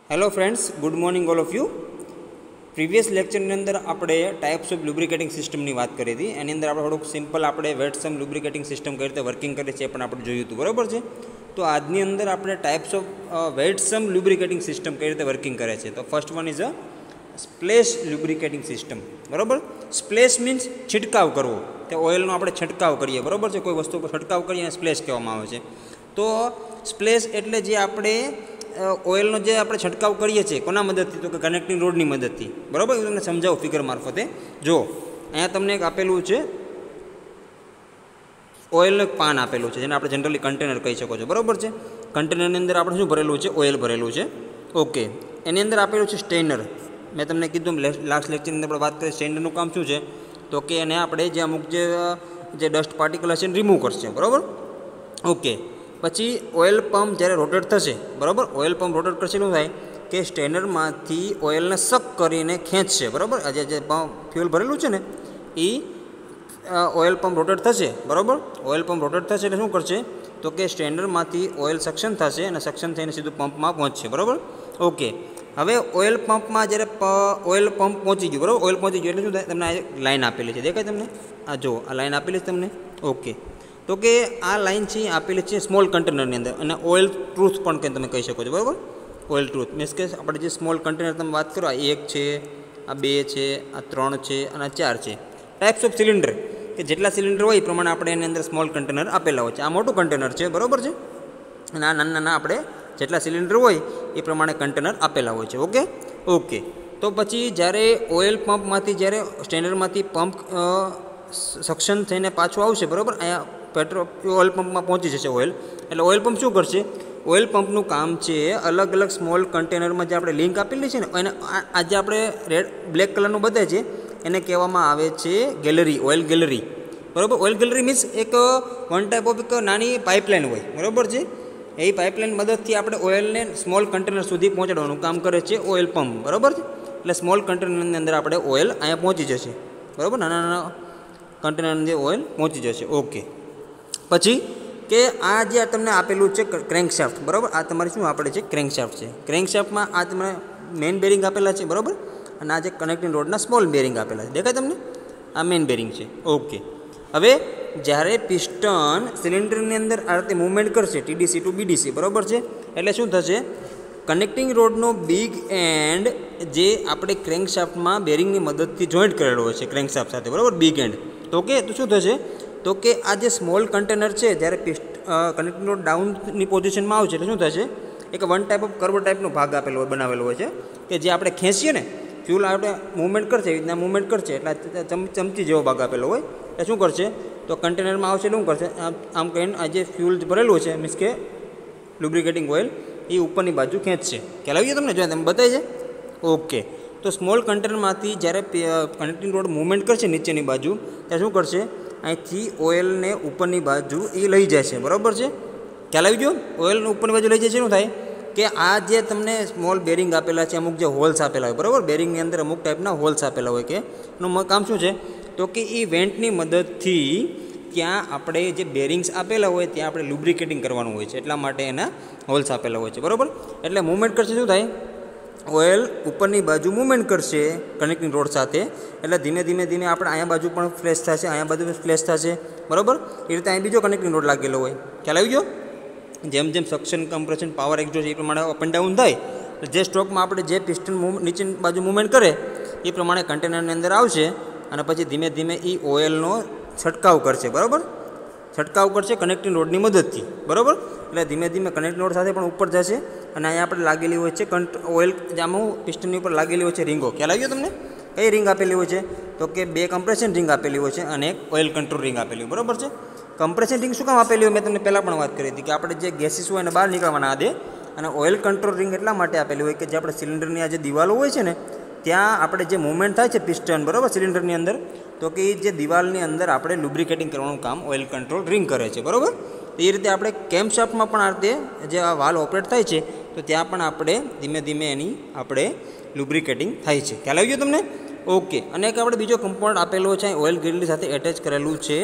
Hello friends, good morning all of you. Previous lecture अंदर आपणे types of lubricating system की बात करी थी। एनी अंदर आपणे थोड़ुंक सिंपल आपणे वेट सम लुब्रिकेटिंग सिस्टम कई रीते वर्किंग करे छे पण आपणे जोयुं हतुं, बराबर छे। तो आजनी अंदर आपणे types of wet sump lubricating system कई रीते वर्किंग करे छे। तो first one is a splash lubricating system, बराबर। स्प्लेश मीन्स छिटकाव करवो, तो ऑइलनो आपणे छटकाव करीए, बराबर छे। कोई वस्तु पर छटकाव करीए स्प्लेश कहेवामां आवे छे। तो स्प्लेश एटले जे आपणे ऑइलनो जे आपणे छटकाव करीए छीए कोना मददथी, तो कि कनेक्टिंग रोडनी मददथी, बराबर। तमने समजावुं फिगर मार्फते। जो अहींया तमने एक आपेલું છે ऑइलનું એક પાન આપેલું છે, જેને આપણે જનરલી કન્ટેનર કહી શકો છો, બરાબર છે। કન્ટેનરની અંદર આપણે શું ભરેલું છે? ઓઇલ ભરેલું છે, ઓકે। એની અંદર આપેલું છે સ્ટેનર। મેં તમને કીધું લાસ્ટ લેક્ચરની અંદર આપણે વાત કરીએ સ્ટેનરનું કામ શું છે, તો કે એને આપણે જે અમુક જે ડસ્ટ પાર્ટિકલ હશે એને રિમૂવ કરશે, બરાબર, ઓકે। પછી ઓઇલ પંપ જ્યારે રોટેટ થશે, બરાબર, ઓઇલ પંપ રોટેટ કરશે શું થાય કે સ્ટેનરમાંથી ઓઇલને સક કરીને ખેંચશે, બરાબર। આજે જે ફ્યુઅલ ભરેલું છે ને એ ઓઇલ પંપ રોટેટ થશે, બરાબર। ઓઇલ પંપ રોટેટ થશે એટલે શું કરશે, તો કે સ્ટેનરમાંથી ઓઇલ સક્શન થશે અને સક્શન થઈને સીધું પંપમાં પહોંચશે, બરાબર, ઓકે। હવે ઓઇલ પંપમાં જ્યારે ઓઇલ પંપ પહોંચી ગયું, બરાબર, ઓઇલ પહોંચી ગયું એટલે શું થાય, તમને આ લાઈન આપેલી છે, દેખાય તમને? આ જો આ લાઈન આપેલી છે તમને, ઓકે। તો કે આ લાઈન છે આપેલી છે સ્મોલ કન્ટેનરની અંદર, અને ઓઇલ ટ્રુથ પણ કે તમે કહી શકો છો, બરાબર। ઓઇલ ટ્રુથ મીન્સ કે આપણે જે સ્મોલ કન્ટેનર તમે વાત કરો, આ 1 છે, આ 2 છે, આ 3 છે અને આ 4 છે। ટાઈપ્સ ઓફ સિલિન્ડર કે જેટલા સિલિન્ડર હોય એ પ્રમાણે આપણે એની અંદર સ્મોલ કન્ટેનર આપેલા હોય છે। આ મોટું કન્ટેનર છે, બરાબર છે, અને આ નાના નાના આપણે જેટલા સિલિન્ડર હોય એ પ્રમાણે કન્ટેનર આપેલા હોય છે, ઓકે ઓકે। તો પછી જ્યારે ઓઇલ પંપમાંથી જ્યારે સ્ટેનરમાંથી પંપ સક્શન થઈને પાછું આવશે, બરાબર, અહીંયા પેટ્રોલ ઓઇલ પંપમાં પહોંચી જશે ઓઇલ, એટલે ઓઇલ પંપ શું કરશે, ઓઇલ પંપનું કામ છે અલગ અલગ સ્મોલ કન્ટેનરમાં જે આપણે લિંક આપેલી છે ને એને આજે આપણે રેડ બ્લેક કલરનું બતાવે છે એને કહેવામાં આવે છે ગેલેરી, ઓઇલ ગેલેરી, બરાબર। ઓઇલ ગેલેરી મીન્સ એક વન ટાઈપ ઓફ એક નાની પાઇપલાઇન હોય, બરાબર છે। એ પાઇપલાઇન મદદથી આપણે ઓઇલને સ્મોલ કન્ટેનર સુધી પહોંચાડવાનું કામ કરે છે ઓઇલ પંપ, બરાબર છે। એટલે સ્મોલ કન્ટેનરની અંદર આપણે ઓઇલ અહીંયા પહોંચી જશે, બરાબર, નાના નાના કન્ટેનરની અંદર ઓઇલ પહોંચી જશે, ઓકે। પછી કે આ જે તમને આપેલું છે ક્રેન્કશાફ્ટ, બરાબર, આ તમારી શું આપણે છે ક્રેન્કશાફ્ટ છે। ક્રેન્કશાફ્ટમાં આ તમને મેઇન બેરિંગ આપેલા છે, બરાબર, અને આ જે કનેક્ટિંગ રોડના સ્મોલ બેરિંગ આપેલા છે, દેખાય તમને? આ મેઇન બેરિંગ છે, ઓકે। હવે જ્યારે પિસ્ટન સિલિન્ડરની અંદર આ રીતે મૂવમેન્ટ કરશે ટીડીસી ટુ બીડીસી, બરાબર છે, એટલે શું થશે, કનેક્ટિંગ રોડનો બિગ એન્ડ જે આપણે ક્રેન્કશાફ્ટમાં બેરિંગની મદદથી જોઈન્ટ કરેલો હોય છે ક્રેન્કશાફ્ટ સાથે, બરાબર, બિગ એન્ડ, તો કે તો શું થશે, તો કે આ જે સ્મોલ કન્ટેનર છે જ્યારે કનેક્ટિંગ રોડ ડાઉનની પોઝિશનમાં આવશે એટલે શું થશે, એક વન ટાઈપ ઓફ કર્વ ટાઈપનો ભાગ આપેલો હોય, બનાવેલો હોય છે કે જે આપણે ખેંચીએ ને ફ્યુલ આપણે મૂવમેન્ટ કરશે, એવી રીતના મૂવમેન્ટ કરશે એટલે ચમચી જેવો ભાગ આપેલો હોય, એટલે શું કરશે, તો કન્ટેનરમાં આવશે એટલે શું કરશે, આમ કહીને આ જે ફ્યુલ ભરેલું છે મીન્સ કે લુબ્રિકેટિંગ ઓઇલ એ ઉપરની બાજુ ખેંચશે, ખ્યાલ આવી ગયો તમને? જો તમે બતાવી છે, ઓકે। તો સ્મોલ કન્ટેનરમાંથી જ્યારે કનેક્ટિંગ રોડ મૂવમેન્ટ કરશે નીચેની બાજુ ત્યારે શું કરશે, અહીંથી ઓઇલને ઉપરની બાજુ એ લઈ જાય છે, બરાબર છે, ખ્યાલ આવી ગયો? ઓઇલને ઉપરની બાજુ લઈ જાય છે, શું થાય કે આ જે તમને સ્મોલ બેરિંગ આપેલા છે, અમુક જે હોલ્સ આપેલા હોય, બરાબર, બેરિંગની અંદર અમુક ટાઈપના હોલ્સ આપેલા હોય કે એનું કામ શું છે, તો કે એ વેન્ટની મદદથી ત્યાં આપણે જે બેરિંગ્સ આપેલા હોય ત્યાં આપણે લુબ્રિકેટિંગ કરવાનું હોય છે, એટલા માટે એના હોલ્સ આપેલા હોય છે, બરાબર। એટલે મૂવમેન્ટ કરશે શું થાય, ઓઇલ ઉપરની બાજુ મૂવમેન્ટ કરશે કનેક્ટિંગ રોડ સાથે, એટલે ધીમે ધીમે ધીમે આપણે અહીંયા બાજુ પણ ફ્લેશ થશે, અહીંયા બાજુ ફ્લેશ થશે, બરાબર। એ રીતે અહીં બીજો કનેક્ટિંગ રોડ લાગેલો હોય, ખ્યાલ આવી ગયો? જેમ જેમ સક્શન કમ્પ્રેશન પાવર એક્ઝોસ્ટ એ પ્રમાણે અપ એન્ડ ડાઉન થાય, જે સ્ટ્રોકમાં આપણે જે પિસ્ટન નીચેની બાજુ મૂવમેન્ટ કરે એ પ્રમાણે કન્ટેનરની અંદર આવશે અને પછી ધીમે ધીમે એ ઓઇલનો છંટકાવ કરશે, બરાબર, છંટકાવ કરશે કનેક્ટિંગ રોડની મદદથી, બરાબર। એટલે ધીમે ધીમે કનેક્ટિંગ રોડ સાથે પણ ઉપર જશે અને અહીંયા આપણે લાગેલી હોય છે ઓઇલ જામું પિસ્ટનની ઉપર લાગેલી હોય છે રીંગો, ખ્યાલ આવ્યો તમને? કઈ રિંગ આપેલી હોય છે, તો કે 2 કમ્પ્રેશન રિંગ આપેલી હોય છે અને એક ઓઇલ કંટ્રોલ રિંગ આપેલી હોય, બરાબર છે। કમ્પ્રેશન રિંગ શું કામ આપેલી હોય, મેં તમને પહેલાં પણ વાત કરી હતી કે આપણે જે ગેસીસ હોય એને બહાર નીકળવાના દે, અને ઓઇલ કંટ્રોલ રિંગ એટલા માટે આપેલી હોય કે જે આપણે સિલિન્ડરની આ જે દિવાલો હોય છે ને ત્યાં આપણે જે મૂવમેન્ટ થાય છે પિસ્ટન, બરાબર, સિલિન્ડરની અંદર, તો કે એ જે દિવાલની અંદર આપણે લુબ્રિકેટિંગ કરવાનું કામ ઓઇલ કંટ્રોલ રિંગ કરે છે, બરાબર। એ રીતે આપણે કેમ્પશાફ્ટમાં પણ આ રીતે જે આ વાલ્વ ઓપરેટ થાય છે તો ત્યાં પણ આપણે ધીમે ધીમે એની આપણે લુબ્રિકેટિંગ થાય છે, ખ્યાલ આવી ગયો તમને? ઓકે। અને એક આપણે બીજો કમ્પાઉન્ડ આપેલો છે ઓઇલ ગેલેરી સાથે એટેચ કરેલું છે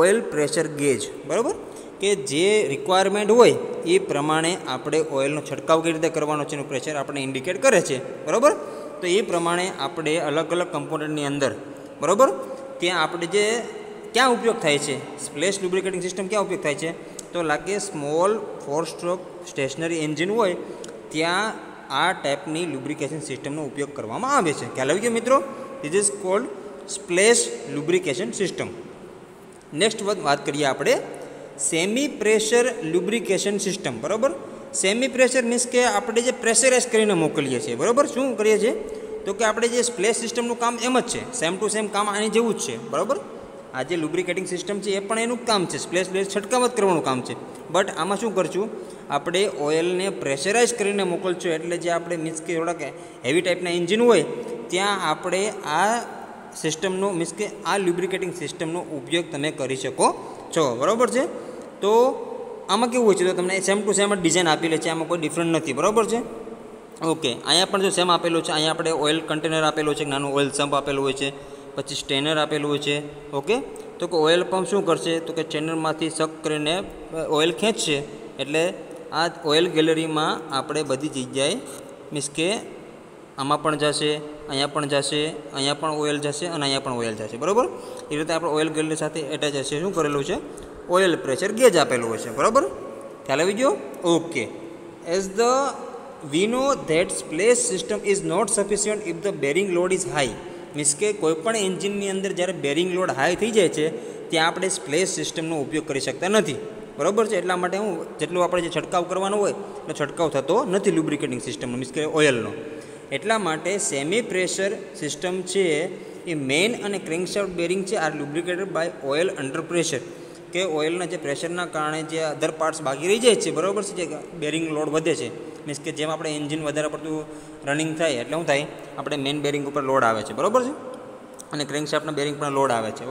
ઓઇલ પ્રેશર ગેજ, બરાબર। કે જે રિક્વાયરમેન્ટ હોય એ પ્રમાણે આપણે ઓઇલનો છંટકાવ કઈ રીતે કરવાનો છે એનું પ્રેશર આપણે ઇન્ડિકેટ કરે છે, બરાબર. તો એ પ્રમાણે આપણે અલગ અલગ કમ્પોનન્ટની અંદર, બરાબર, ત્યાં આપણે જે ક્યાં ઉપયોગ થાય છે સ્પ્લેશ લુબ્રિકેટિંગ સિસ્ટમ ક્યાં ઉપયોગ થાય છે, તો લાગે સ્મોલ 4 સ્ટ્રોક સ્ટેશનરી એન્જિન હોય ત્યાં આ ટાઈપની લુબ્રિકેશન સિસ્ટમનો ઉપયોગ કરવામાં આવે છે. ખ્યાલ આવી ગયો મિત્રો? This is called splash lubrication system. Next વાત કરીએ આપણે સેમી પ્રેશર લુબ્રિકેશન સિસ્ટમ, બરાબર. સેમી પ્રેશર મીન્સ કે આપણે જે પ્રેશરાઇઝ કરીને મોકલીએ છીએ, બરાબર. શું કરીએ છીએ તો કે આપણે જે સ્પ્લેશ સિસ્ટમનું કામ એમ જ છે, સેમ ટુ સેમ કામ આની જેવું જ છે, બરાબર. આ જે લુબ્રિકેટિંગ સિસ્ટમ છે એ પણ એનું કામ છે, સ્પ્લેશ છંટકાવ જ કરવાનું કામ છે. બટ આમાં શું કરશું, આપણે ઓઇલને પ્રેશરાઇઝ કરીને મોકલશું, એટલે જે આપણે મીન્સ કે થોડાક હેવી ટાઈપના એન્જિન હોય ત્યાં આપણે આ સિસ્ટમનો મીન્સ કે આ લ્યુબ્રિકેટિંગ સિસ્ટમનો ઉપયોગ તમે કરી શકો છો, બરાબર છે. તો આમાં કેવું હોય છે, તો તમને સેમ ટુ સેમ ડિઝાઇન આપેલી છે, આમાં કોઈ ડિફરન્ટ નથી, બરાબર છે. ઓકે, અહીંયા પણ જો સેમ આપેલું છે, અહીંયા આપણે ઓઇલ કન્ટેનર આપેલું છે, નાનું ઓઇલ સમ્પ આપેલું હોય છે, પછી સ્ટેનર આપેલું હોય છે. ઓકે, તો કે ઓઇલ પંપ શું કરશે તો કે ચેનલમાંથી સક કરીને ઓઇલ ખેંચશે, એટલે આ ઓઇલ ગેલેરીમાં આપણે બધી જગ્યાએ મીન્સ કે આમાં પણ જશે, અહીંયા પણ જશે, અહીંયા પણ ઓઇલ જશે અને અહીંયા પણ ઓઇલ જશે, બરાબર. એ રીતે આપણે ઓઇલ ગેલેરી સાથે એટેચ હશે શું કરેલું છે, ઓઇલ પ્રેશર ગેજ આપેલું હોય છે, બરાબર. ખ્યાલ આવી ગયો? Okay. As the we know that splash system is not sufficient if the bearing load is high. Means કે કોઈપણ એન્જિનની અંદર જ્યારે બેરિંગ લોડ હાઈ થઈ જાય છે ત્યાં આપણે સ્પ્લેશ સિસ્ટમનો ઉપયોગ કરી શકતા નથી, બરાબર છે. એટલા માટે હું જેટલું આપણે જે છંટકાવ કરવાનો હોય એટલો છંટકાવ થતો નથી લુબ્રિકેટિંગ સિસ્ટમનો, મીન્સ કે ઓઇલનો. એટલા માટે સેમી પ્રેશર સિસ્ટમ છે એ મેઇન અને ક્રેન્કશાફ્ટ બેરિંગ છે are lubricated by oil under pressure, કે ઓઇલના જે પ્રેશરના કારણે જે અધર પાર્ટ્સ બાકી રહી જાય છે, બરાબર છે, જે બેરિંગ લોડ વધે છે. મીન્સ કે જેમ આપણે એન્જિન વધારે પડતું રનિંગ થાય એટલે શું થાય, આપણે મેઇન બેરિંગ ઉપર લોડ આવે છે, બરાબર છે, અને ક્રેન્કશાફ્ટના બેરિંગ પણ લોડ આવે છે.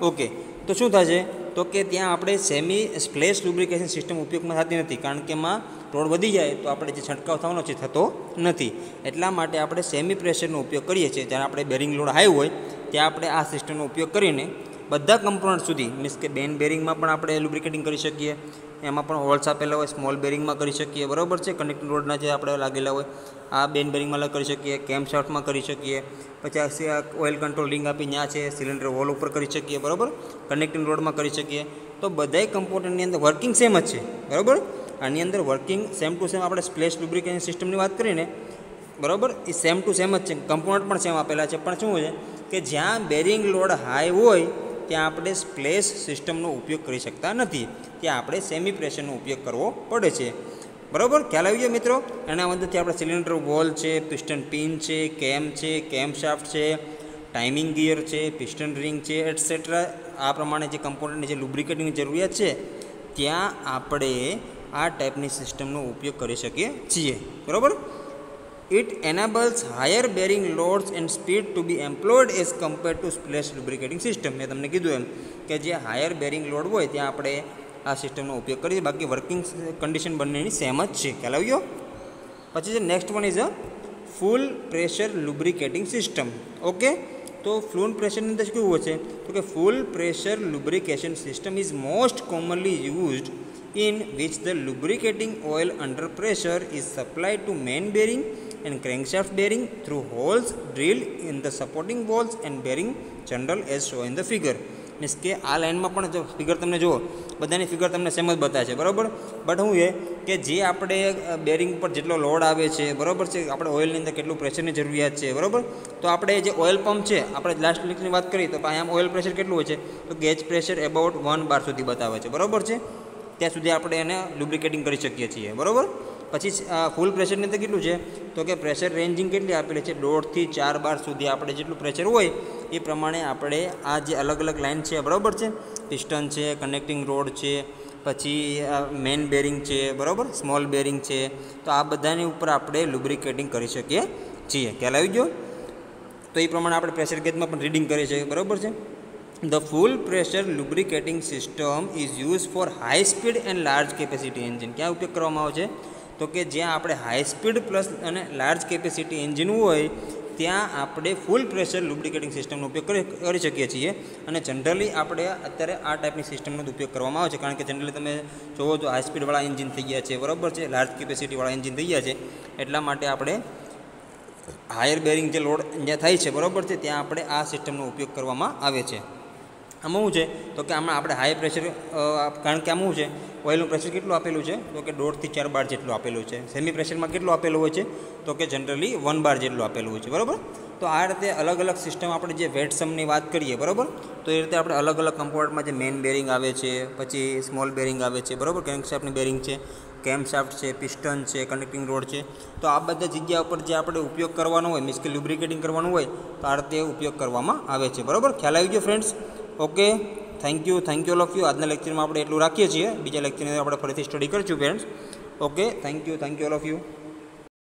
ઓકે, તો શું થશે તો કે ત્યાં આપણે સેમી સ્પ્લેશ લુબ્રિકેશન સિસ્ટમ ઉપયોગમાં થતી નથી, કારણ કે એમાં લોડ વધી જાય તો આપણે જે છંટકાવ થવાનો છે થતો નથી. એટલા માટે આપણે સેમી પ્રેશરનો ઉપયોગ કરીએ છીએ. જ્યારે આપણે બેરિંગ લોડ હાઈ હોય ત્યાં આપણે આ સિસ્ટમનો ઉપયોગ કરીને બધા કમ્પોનન્ટ સુધી, મીન્સ કે બેન બેરિંગમાં પણ આપણે લુબ્રિકેટિંગ કરી શકીએ, એમાં પણ હોલ્સ આપેલા હોય, સ્મોલ બેરિંગમાં કરી શકીએ, બરાબર છે, કનેક્ટિંગ રોડના જે આપણે લાગેલા હોય આ બેન બેરિંગમાં કરી શકીએ, કેમ શાફ્ટમાં કરી શકીએ, પછી ઓઇલ કંટ્રોલ રિંગ આપી ત્યાં છે સિલિન્ડર વોલ ઉપર કરી શકીએ, બરાબર, કનેક્ટિંગ રોડમાં કરી શકીએ. તો બધાય કમ્પોનન્ટની અંદર વર્કિંગ સેમ જ છે, બરાબર. આની અંદર વર્કિંગ સેમ ટુ સેમ આપણે સ્પ્લેશ લુબ્રિકેશન સિસ્ટમની વાત કરીને, બરાબર, એ સેમ ટુ સેમ જ છે, કમ્પોનન્ટ પણ સેમ આપેલા છે. પણ શું છે કે જ્યાં બેરિંગ લોડ હાઈ હોય ત્યાં આપણે સ્પ્લેશ સિસ્ટમનો ઉપયોગ કરી શકતા નથી, ત્યાં આપણે સેમી પ્રેશરનો ઉપયોગ કરવો પડે છે, બરાબર. ખ્યાલ આવી ગયો મિત્રો? એના અંદરથી આપણે સિલિન્ડર વોલ છે, પિસ્ટન પિન છે, કેમ શાફ્ટ છે, ટાઈમિંગ ગિયર છે, પિસ્ટન રિંગ છે, એટસેટ્રા, આ પ્રમાણે જે કમ્પોનન્ટની જે લુબ્રિકેટિંગની જરૂરિયાત છે ત્યાં આપણે આ ટાઈપની સિસ્ટમનો ઉપયોગ કરી શકીએ છીએ, બરાબર. It enables higher bearing loads and speed to be employed as compared to splash lubricating system. મેં તમને કીધું એમ કે જે હાયર બેરિંગ લોડ હોય ત્યાં આપણે આ સિસ્ટમનો ઉપયોગ કરીએ, બાકી વર્કિંગ કન્ડિશન બંનેની સેમ જ છે. ખ્યાલ આવ્યો? પછી છે next one is a full pressure lubricating system. Okay, તો ફ્લુન પ્રેશરની અંદર કેવું હોય છે તો કે ફૂલ pressure lubrication system is most commonly used in which the lubricating oil under pressure is supplied to main bearing and crankshaft bearing through holes drilled in the supporting walls and bearing general as shown in the figure. Means કે આ લાઇનમાં પણ જો figure તમને જુઓ, બધાની figure તમને same જ બતાવે છે, બરાબર. બટ શું છે કે જે આપણે બેરિંગ પર જેટલો લોડ આવે છે, બરાબર છે, આપણે ઓઇલની અંદર કેટલું પ્રેશરની જરૂરિયાત છે, બરાબર. તો આપણે જે ઓઇલ પંપ છે, આપણે લાસ્ટ લેક્ચરની વાત કરીએ તો અહીંયા ઓઇલ પ્રેશર કેટલું હોય છે તો ગેજ પ્રેશર એબાઉટ 1 bar સુધી બતાવે છે, બરાબર છે. ત્યાં સુધી આપણે એને લુબ્રિકેટિંગ કરી શકીએ છીએ, બરાબર. પછી ફૂલ પ્રેશરની અંદર કેટલું છે તો કે પ્રેશર રેન્જિંગ કેટલી આપેલી છે 2 થી 4 bar સુધી આપણે જેટલું પ્રેશર હોય એ પ્રમાણે આપણે આ જે અલગ અલગ લાઇન છે, બરાબર છે, પિસ્ટન છે, કનેક્ટિંગ રોડ છે, પછી મેઇન બેરિંગ છે, બરાબર, સ્મોલ બેરિંગ છે, તો આ બધાની ઉપર આપણે લુબ્રિકેટિંગ કરી શકીએ છીએ. ખ્યાલ આવી ગયો? તો એ પ્રમાણે આપણે પ્રેશર ગેજમાં પણ રીડિંગ કરીએ છીએ, બરાબર છે. The full pressure lubricating system is used for high speed and large capacity engine. ક્યાં ઉપયોગ કરવામાં આવે છે તો કે જ્યાં આપણે હાઈ સ્પીડ પ્લસ અને લાર્જ કેપેસિટી એન્જિન હોય ત્યાં આપણે ફૂલ પ્રેશર લુબ્રિકેટિંગ સિસ્ટમનો ઉપયોગ કરી શકીએ છીએ. અને જનરલી આપણે અત્યારે આ ટાઈપની સિસ્ટમનો ઉપયોગ કરવામાં આવે છે, કારણ કે જનરલી તમે જોવો તો હાઈ સ્પીડવાળા એન્જિન થઈ ગયા છે, બરાબર છે, લાર્જ કેપેસિટીવાળા એન્જિન થઈ ગયા છે. એટલા માટે આપણે હાયર બેરિંગ જે લોડ જ્યાં થાય છે, બરાબર છે, ત્યાં આપણે આ સિસ્ટમનો ઉપયોગ કરવામાં આવે છે. આમાં શું છે તો કે આમાં આપણે હાઈ પ્રેશર, કારણ કે આમાં શું છે ઓઇલનું પ્રેશર કેટલું આપેલું છે તો કે 1.5 થી 4 બાર જેટલું આપેલું છે. સેમી પ્રેશરમાં કેટલું આપેલું હોય છે તો કે જનરલી 1 બાર જેટલું આપેલું હોય છે, બરાબર. તો આ રીતે અલગ અલગ સિસ્ટમ આપણે જે વેટ સમની વાત કરીએ, બરાબર, તો એ રીતે આપણે અલગ અલગ કમ્પાર્ટમાં જે મેઇન બેરિંગ આવે છે, પછી સ્મોલ બેરિંગ આવે છે, બરાબર, ક્રેન્કશાફ્ટની બેરિંગ છે, કેમશાફ્ટ છે, પિસ્ટન છે, કનેક્ટિંગ રોડ છે. તો આ બધા જગ્યા ઉપર જે આપણે ઉપયોગ કરવાનો હોય, મીન્સ કે લ્યુબ્રિકેટિંગ કરવાનું હોય, તો આ રીતે ઉપયોગ કરવામાં આવે છે, બરાબર. ખ્યાલ આવી ગયો friends? Okay, thank you all of you. આજના લેક્ચરમાં આપણે એટલું રાખીએ છીએ. બીજા લેક્ચરની આપણે ફરીથી સ્ટડી કરીશું friends. Okay, thank you all of you.